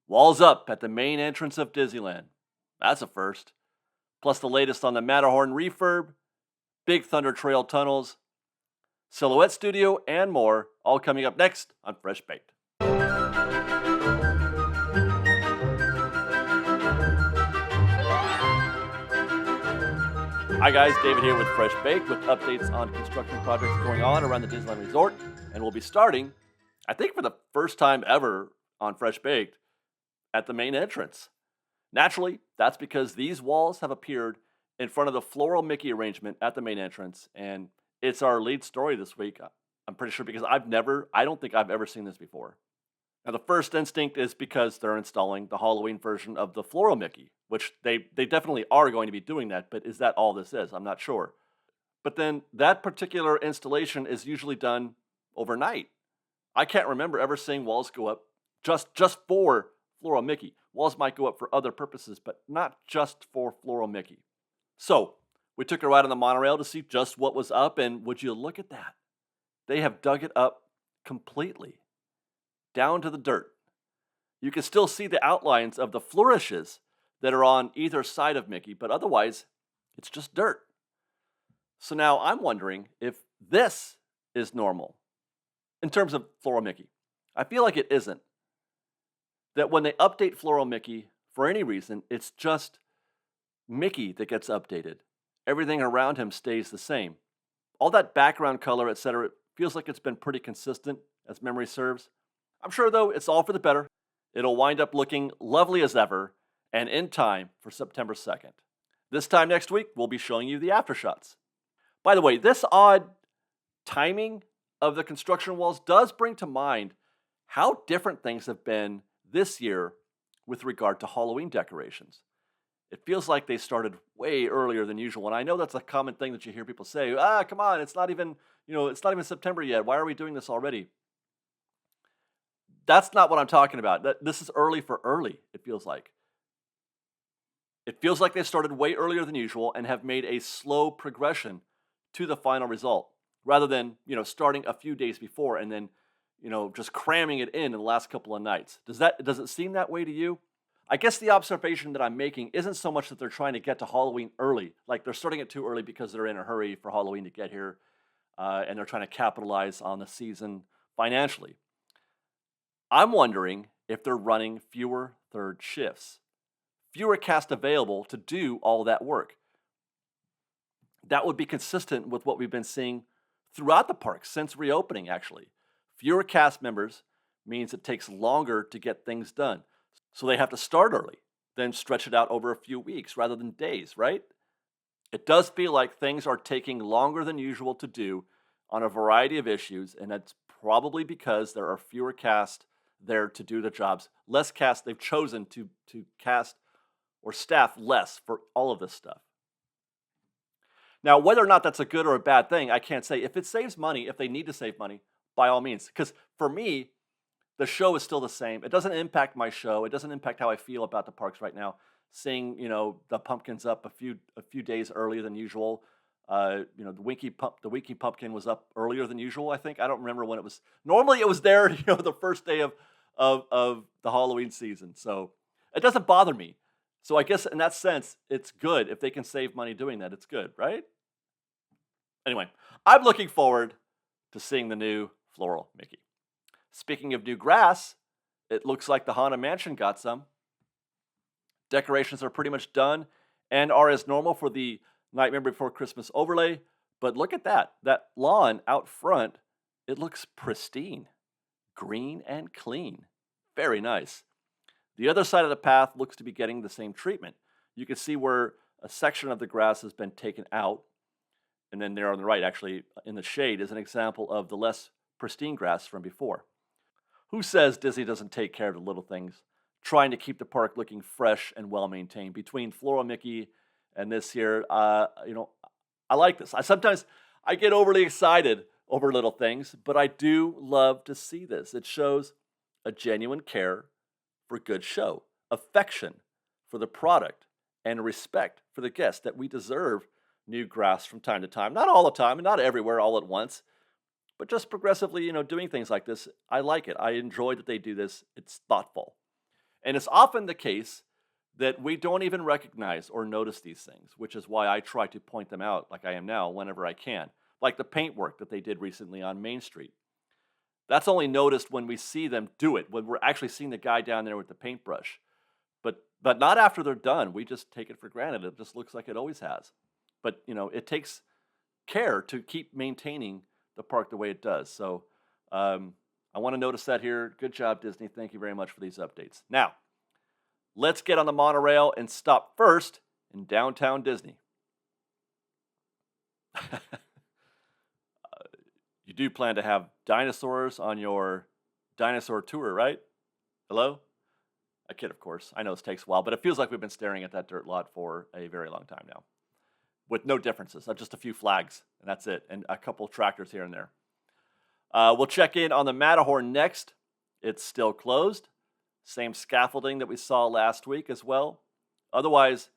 Walls up at the main entrance of Disneyland. That's a first. Plus the latest on the Matterhorn refurb, Big Thunder Trail tunnels, Silhouette Studio, and more, all coming up next on Fresh Baked. Hi guys, David here with Fresh Baked with updates on construction projects going on around the Disneyland Resort, and we'll be starting, I think for the first time ever on Fresh Baked, at the main entrance. Naturally, that's because these walls have appeared in front of the Floral Mickey arrangement at the main entrance, and it's our lead story this week. I'm pretty sure because I don't think I've ever seen this before. Now, the first instinct is because they're installing the Halloween version of the Floral Mickey, which they definitely are going to be doing that, but is that all this is? I'm not sure. But then that particular installation is usually done overnight. I can't remember ever seeing walls go up just for Floral Mickey. Walls might go up for other purposes, but not just for Floral Mickey. So, we took a ride on the monorail to see just what was up, and would you look at that? They have dug it up completely, down to the dirt. You can still see the outlines of the flourishes that are on either side of Mickey, but otherwise, it's just dirt. So now I'm wondering if this is normal in terms of Floral Mickey. I feel like it isn't. That when they update Floral Mickey, for any reason, it's just Mickey that gets updated. Everything around him stays the same. All that background color, etc., feels like it's been pretty consistent, as memory serves. I'm sure, though, it's all for the better. It'll wind up looking lovely as ever, and in time for September 2nd. This time next week, we'll be showing you the aftershots. By the way, this odd timing of the construction walls does bring to mind how different things have been this year with regard to Halloween decorations. It feels like they started way earlier than usual, and I know that's a common thing that you hear people say, come on, it's not even September yet. Why are we doing this already? That's not what I'm talking about. This is early for early, it feels like. It feels like they started way earlier than usual and have made a slow progression to the final result, rather than, starting a few days before and then, just cramming it in the last couple of nights. Does it seem that way to you? I guess the observation that I'm making isn't so much that they're trying to get to Halloween early, like they're starting it too early because they're in a hurry for Halloween to get here, and they're trying to capitalize on the season financially. I'm wondering if they're running fewer third shifts, fewer cast available to do all that work. That would be consistent with what we've been seeing throughout the park since reopening, actually. Fewer cast members means it takes longer to get things done. So they have to start early, then stretch it out over a few weeks rather than days, right? It does feel like things are taking longer than usual to do on a variety of issues, and that's probably because there are fewer cast there to do the jobs. Less cast, they've chosen to cast or staff less for all of this stuff. Now, whether or not that's a good or a bad thing, I can't say. If it saves money, if they need to save money, by all means. Because for me, the show is still the same. It doesn't impact my show. It doesn't impact how I feel about the parks right now. Seeing, the pumpkins up a few days earlier than usual. The Winky Pumpkin was up earlier than usual, I think. I don't remember when it was. Normally it was there, the first day of the Halloween season. So it doesn't bother me. So I guess in that sense, it's good. If they can save money doing that, it's good, right? Anyway, I'm looking forward to seeing the new Floral Mickey. Speaking of new grass, it looks like the Haunted Mansion got some. Decorations are pretty much done and are as normal for the Nightmare Before Christmas overlay. But look at that. That lawn out front, it looks pristine, green and clean. Very nice. The other side of the path looks to be getting the same treatment. You can see where a section of the grass has been taken out. And then there on the right, actually, in the shade, is an example of the less pristine grass from before. Who says Disney doesn't take care of the little things? Trying to keep the park looking fresh and well-maintained. Between Floral Mickey and this here, I like this. Sometimes I get overly excited over little things, but I do love to see this. It shows a genuine care for good show, affection for the product, and respect for the guests that we deserve new grass from time to time. Not all the time and not everywhere all at once, but just progressively, doing things like this. I like it. I enjoy that they do this. It's thoughtful. And it's often the case that we don't even recognize or notice these things, which is why I try to point them out like I am now whenever I can. Like the paint work that they did recently on Main Street. That's only noticed when we see them do it, when we're actually seeing the guy down there with the paintbrush. But not after they're done. We just take it for granted. It just looks like it always has. But it takes care to keep maintaining the park the way it does. So I want to notice that here. Good job, Disney. Thank you very much for these updates. Now, let's get on the monorail and stop first in downtown Disney. You do plan to have dinosaurs on your dinosaur tour, right? Hello? I kid, of course. I know this takes a while, but it feels like we've been staring at that dirt lot for a very long time now. With no differences, just a few flags, and that's it, and a couple tractors here and there. We'll check in on the Matterhorn next. It's still closed. Same scaffolding that we saw last week as well. Otherwise,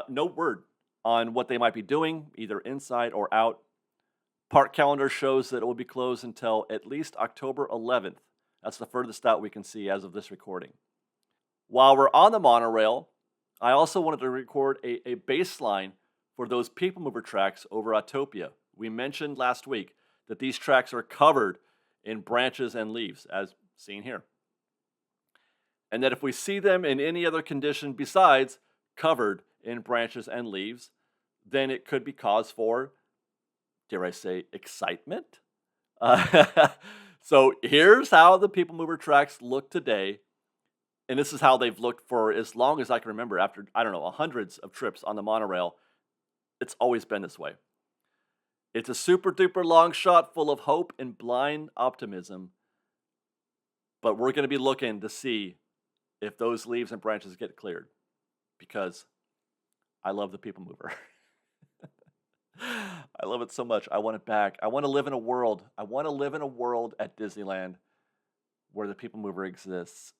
no word on what they might be doing, either inside or out. Park calendar shows that it will be closed until at least October 11th. That's the furthest out we can see as of this recording. While we're on the monorail, I also wanted to record a baseline for those people mover tracks over Autopia. We mentioned last week that these tracks are covered in branches and leaves, as seen here. And that if we see them in any other condition besides covered in branches and leaves, then it could be cause for, dare I say, excitement? So here's how the people mover tracks look today. And this is how they've looked for as long as I can remember. After, hundreds of trips on the monorail, it's always been this way. It's a super duper long shot full of hope and blind optimism. But we're going to be looking to see if those leaves and branches get cleared. Because I love the people mover. I love it so much. I want it back. I want to live in a world. I want to live in a world at Disneyland where the people mover exists.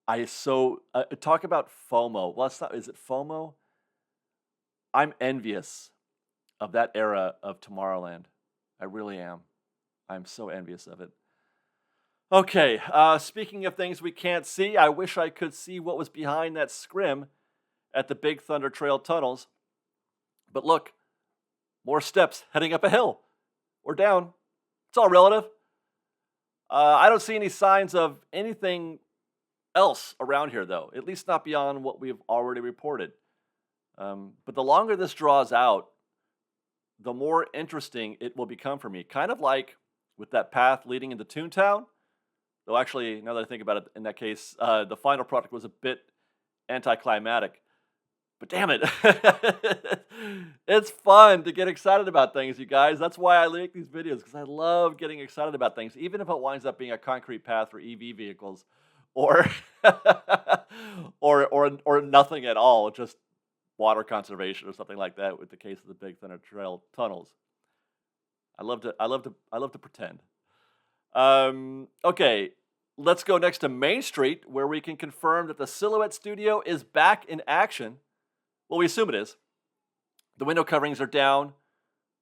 Talk about FOMO. Well, it's not. Is it FOMO? I'm envious of that era of Tomorrowland. I really am. I'm so envious of it. Okay, speaking of things we can't see, I wish I could see what was behind that scrim at the Big Thunder Trail tunnels. But look, more steps heading up a hill or down. It's all relative. I don't see any signs of anything else around here, though, at least not beyond what we've already reported. But the longer this draws out, the more interesting it will become for me. Kind of like with that path leading into Toontown. Though actually, now that I think about it, in that case, the final product was a bit anticlimactic. But damn it, it's fun to get excited about things, you guys. That's why I make these videos, because I love getting excited about things, even if it winds up being a concrete path for EV vehicles, or or nothing at all, just water conservation or something like that. With the case of the Big Thunder Trail tunnels, I love to pretend. Okay, let's go next to Main Street, where we can confirm that the Silhouette Studio is back in action. Well, we assume it is. The window coverings are down.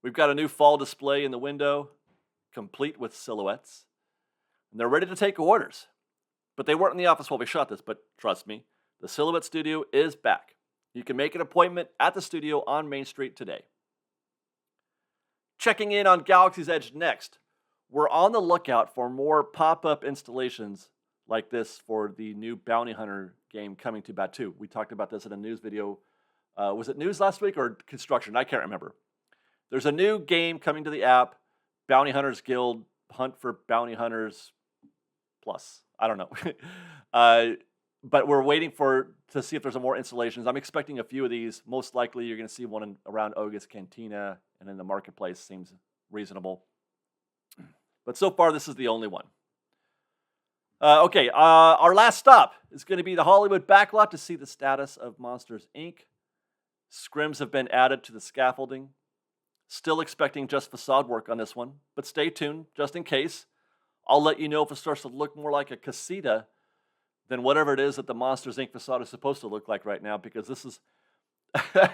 We've got a new fall display in the window, complete with silhouettes. And they're ready to take orders. But they weren't in the office while we shot this, but trust me, the Silhouette Studio is back. You can make an appointment at the studio on Main Street today. Checking in on Galaxy's Edge next. We're on the lookout for more pop-up installations like this for the new Bounty Hunter game coming to Batuu. We talked about this in a news video. Was it news last week or construction? I can't remember. There's a new game coming to the app, Bounty Hunters Guild, Hunt for Bounty Hunters Plus. I don't know. But we're waiting to see if there's more installations. I'm expecting a few of these. Most likely you're going to see one around Oga's Cantina and in the marketplace. Seems reasonable. But so far, this is the only one. Okay, our last stop is going to be the Hollywood backlot to see the status of Monsters, Inc. Scrims have been added to the scaffolding. Still expecting just facade work on this one, but stay tuned just in case. I'll let you know if it starts to look more like a casita than whatever it is that the Monsters, Inc. facade is supposed to look like right now, because this is... the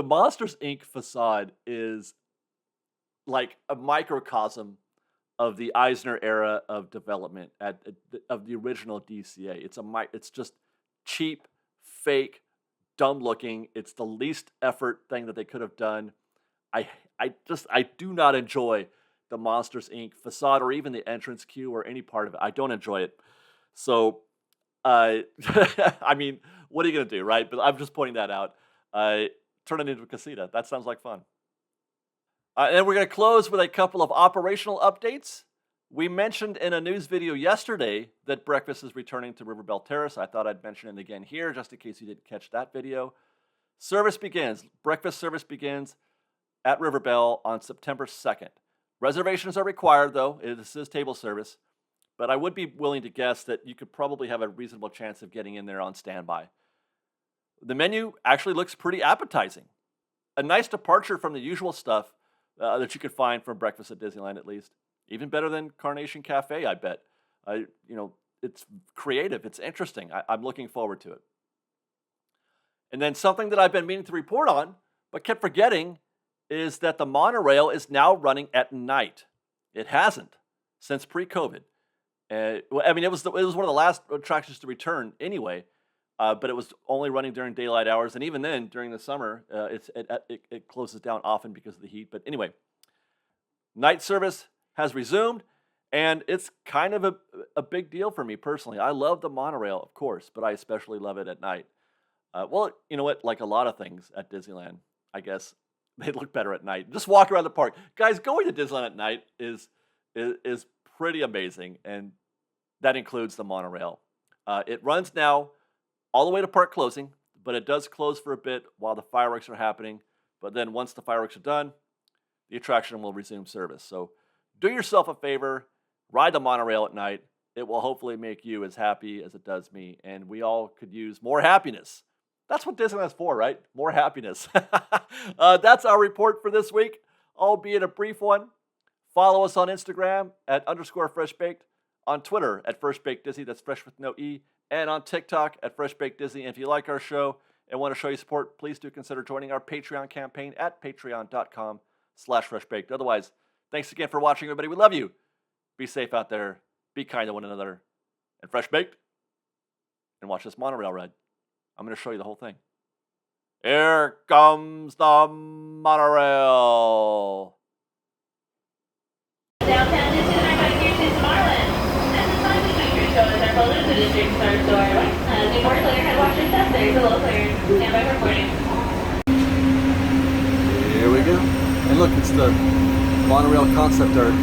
Monsters, Inc. facade is like a microcosm of the Eisner era of development of the original DCA. It's just cheap, fake, dumb looking. It's the least effort thing that they could have done. I do not enjoy the Monsters Inc. facade or even the entrance queue or any part of it. I don't enjoy it. So, I mean, what are you gonna do, right? But I'm just pointing that out. Turn it into a casita. That sounds like fun. And we're going to close with a couple of operational updates. We mentioned in a news video yesterday that breakfast is returning to Belle Terrace. I thought I'd mention it again here just in case you didn't catch that video. Breakfast service begins at Belle on September 2nd. Reservations are required, though. This is table service. But I would be willing to guess that you could probably have a reasonable chance of getting in there on standby. The menu actually looks pretty appetizing. A nice departure from the usual stuff that you could find from breakfast at Disneyland, at least. Even better than Carnation Cafe, I bet. It's creative. It's interesting. I'm looking forward to it. And then something that I've been meaning to report on, but kept forgetting, is that the monorail is now running at night. It hasn't since pre-COVID. It was one of the last attractions to return anyway, but it was only running during daylight hours, and even then, during the summer, it closes down often because of the heat. But anyway, night service has resumed, and it's kind of a big deal for me personally. I love the monorail, of course, but I especially love it at night. Well, you know what? Like a lot of things at Disneyland, I guess they look better at night. Just walk around the park, guys. Going to Disneyland at night is pretty amazing, and that includes the monorail. It runs now all the way to park closing, but it does close for a bit while the fireworks are happening. But then once the fireworks are done, the attraction will resume service. So do yourself a favor, ride the monorail at night. It will hopefully make you as happy as it does me, and we all could use more happiness. That's what Disneyland's for, right? More happiness. That's our report for this week, albeit a brief one. Follow us on Instagram at _FreshBaked, on Twitter at FreshBakedDisney, that's fresh with no E, and on TikTok at FreshBakedDisney. And if you like our show and want to show your support, please do consider joining our Patreon campaign at patreon.com/FreshBaked. Otherwise, thanks again for watching, everybody. We love you. Be safe out there. Be kind to one another. And Fresh Baked. And watch this monorail ride. I'm going to show you the whole thing. Here comes the monorail. Downtown Disneyland right here to Tomorrowland. At the time, we make your show as our photos of the district stars to our right. Before clear, head watch your step. There's a little clear. Stand by recording. Here we go. And look, it's the monorail concept art.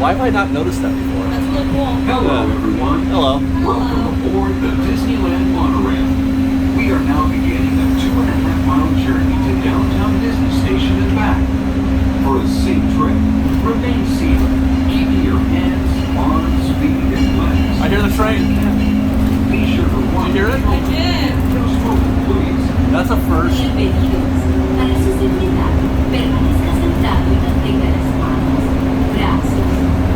Why have I not noticed that before? That's really cool. Hello, everyone. Hello. Welcome aboard the Disneyland Monorail. We are now beginning a 2.5-mile journey to downtown Disney Station and back. For a safe trip, remain seated, keeping your hands, arms, feet, and legs. I hear the train. Be sure to watch. You hear it? I did. No smoking, please. That's a first. Bienvenidos. Para su seguridad, permanezca sentado y mantenga las manos, brazos,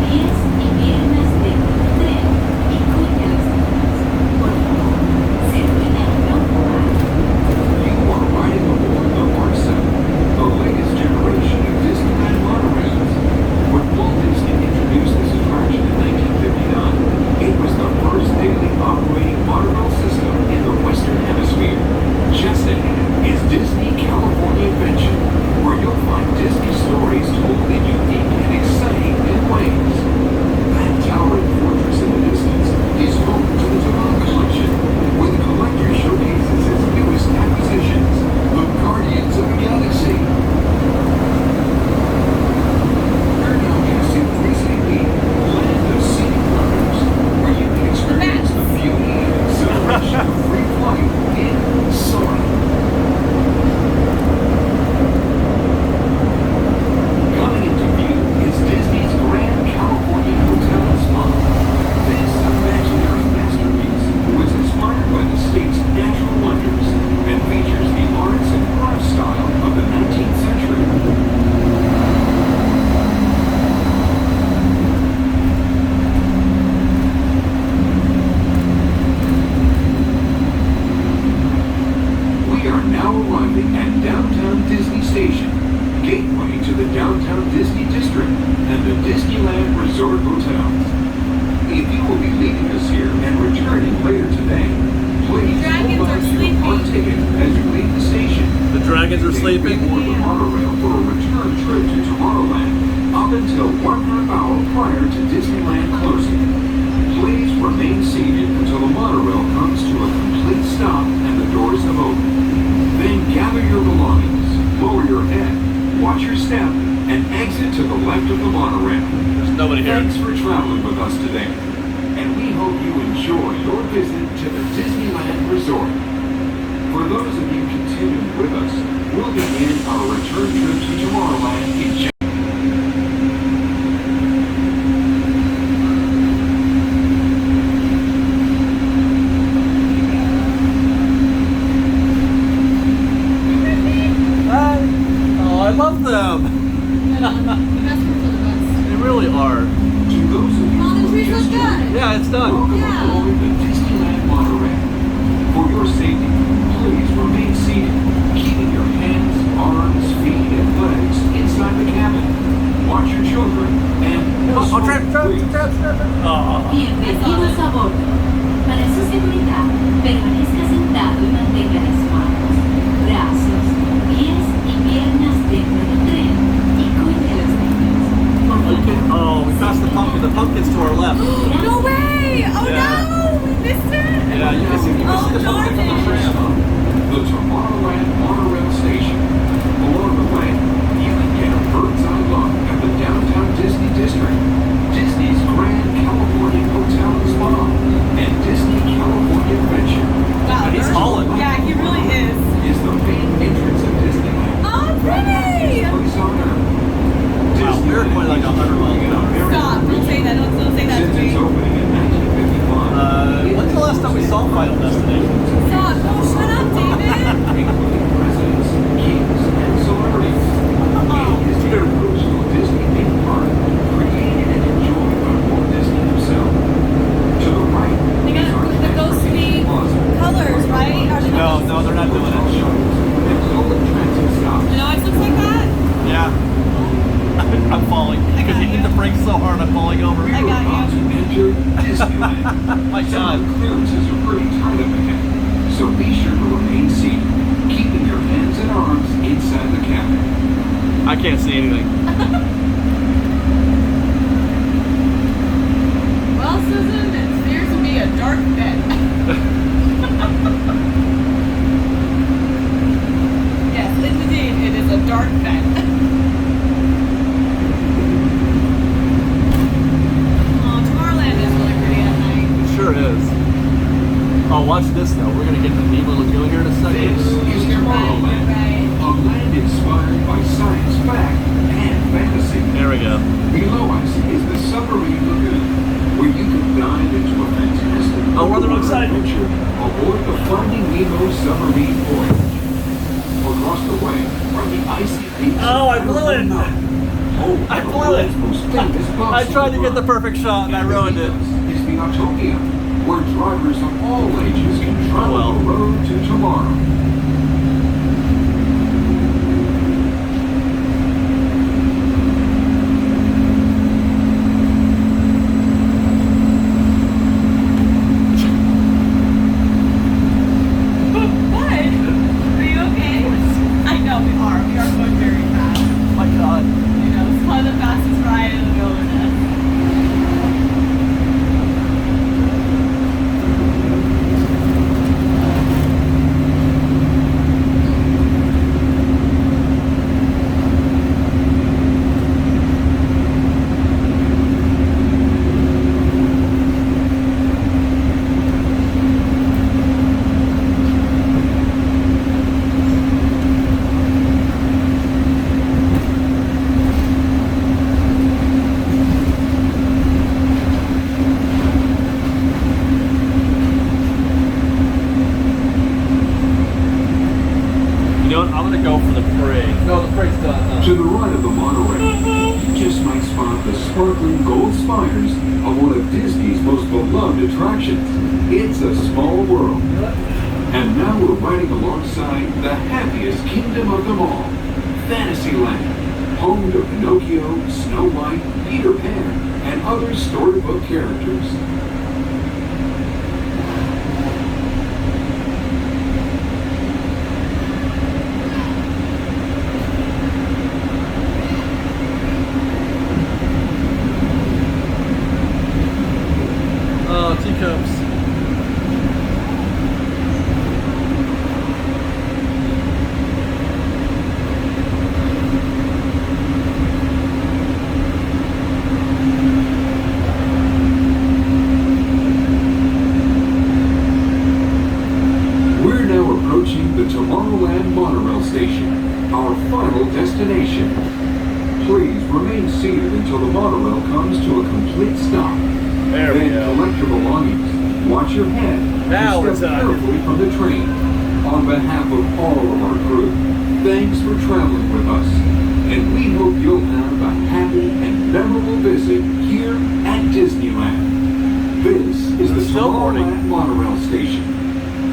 pies y piernas dentro del tren y cuide a los demás. Por favor, se ruega no fumar. You are riding aboard the Morrison, the latest generation of Disneyland monorails. When Walt Disney introduced this attraction in 1959, it was the first daily operating monorail system in the Western Hemisphere. Just ahead is Disney California. left of the monorail. There's nobody here. Thanks for traveling with us today, and we hope you enjoy your visit to the Disneyland Resort. For those of you continuing with us, we'll begin our return trip to Tomorrowland in January. Oh, I love them. The best ones are the best. They really are. To those of you Oh, the who trees just look good. Yeah, it's done. welcome Yeah. aboard the Disneyland Monorail. For your safety, please remain seated, keeping your hands, arms, feet, and legs inside the cabin. Watch your children and Oh, trap. Oh. Bienvenidos a bordo. Para su seguridad, permanezca sentado y mantenga las manos, brazos, pies y piernas dentro del tren y cuide a los niños. Por favor. Oh, we passed the pumpkin. The pumpkin's to our left. No way! Oh Yeah. no! We missed it! Yeah, you can see the pumpkin from the tram. the Tomorrowland Monorail Station. Along the way, you can get a bird's eye look at the downtown Disney District, Disney's Grand California Hotel and Spa, and Disney California Adventure. Wow, He's hauling. Yeah, he really is. Is the main entrance of Disneyland. Oh, pretty! Place on Earth. Wow, we're going like 100 miles an hour. Stop! Don't say that. Don't say that Since to its me. opening in 1955. When's the last time we saw Final Destination? Stop! Don't shut up, David. Including presidents, kings, and celebrities. It is the original Disney theme park, created and enjoyed by Walt Disney himself. To the right, They got is our the ghostly colors, right? Or the No, they're not doing it. and public transit stops. It always looks like that. Yeah. I'm falling. Because you hit the brakes so hard, I'm falling over. I got About to enter Disneyland. My Some God. of the clearances are pretty tight up ahead, so be sure to remain seated, keeping your hands and arms inside the cabin. I can't see anything. Well, Susan, it appears to be a dark bed. Yes, indeed, it is a dark bed. Oh, Tomorrowland is really pretty at night. It sure is. Oh, watch this though. We're gonna get the Nemo Lagoon here in a This second. is You're Tomorrowland, right. a land inspired by science, fact, and fantasy. There we go. Below us is the submarine lagoon, where you can dive into a fantastic Oh, we're on the wrong side. adventure aboard the Finding Nemo submarine voyage. Across the way are the icy peaks. Oh, I blew it. Home I of the blew it. world's most famous I tried to get the bobsled perfect shot and I ruined it. Is the Autopia, where drivers of all ages can travel well. the road to tomorrow. What? Are you okay? I know we are. We are going very fast. My God. You know, it's one of the fastest ride in the wilderness. You know what? I'm gonna go for the parade. No, the parade's done. To the right of the monorail, you just might spot the sparkling gold spires of one of Disney's most beloved attractions. It's a small world. And now we're riding alongside the happiest kingdom of them all, Fantasyland, home to Pinocchio, Snow White, Peter Pan, and other storybook characters. Oh, teacups. Tomorrowland Monorail Station, our final destination. Please remain seated until the monorail comes to a complete stop. There we Then go. collect your belongings, watch your head, Now and it's step on. carefully from the train. On behalf of all of our crew, thanks for traveling with us, and we hope you'll have a happy and memorable visit here at Disneyland. This is the Still morning. Tomorrowland Monorail Station.